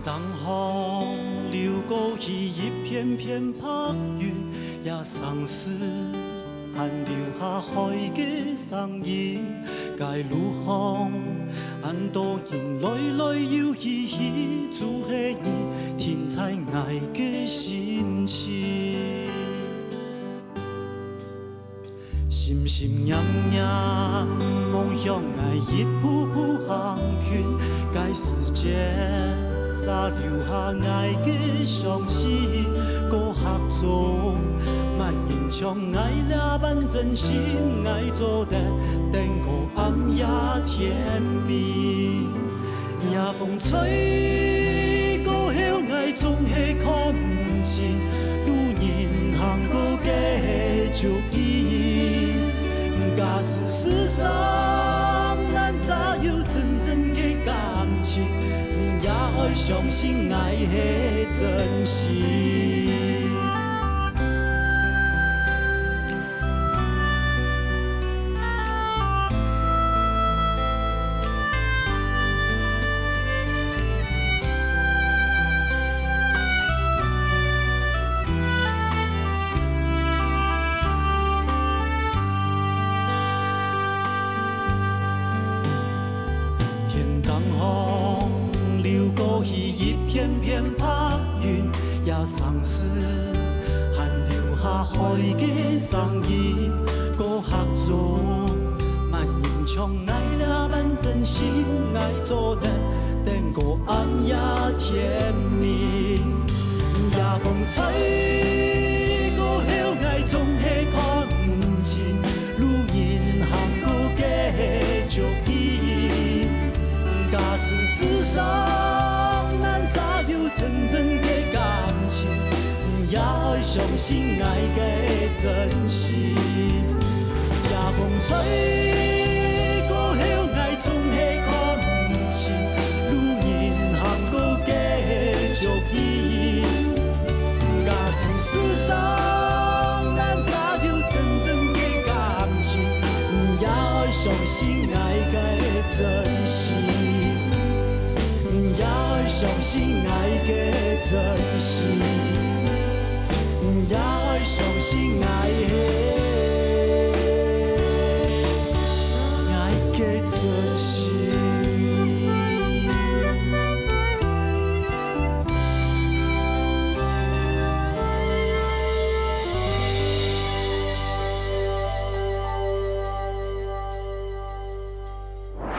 当风流过去，一片片白云，也丧失，还留下海的声音。该如何安度因来来又去去，只是伊天才爱的心情。心心念念梦想爱一步步行运，该世界洒留下爱的伤心，搁合作，莫因将爱了办真心，爱做得等个暗夜甜蜜。夜风吹过后，爱总是看不清，女人行搁继续伊。假使世上咱早有真正的感情，也爱相信爱是真心。一片片白云，也丧失，还留下海的声音。搁合作，莫因将爱了办真心，爱做得等个暗夜甜蜜。夜风吹过后，爱总是看不清，女人行搁继续伊。假使世上早有真正的感情，也爱相信爱的真心。夜风吹过后，爱总是看不清，女人行搁继续伊。假使世上早有真正的感情，也爱相信爱的真心。也爱相信爱的真心，也爱相信爱的。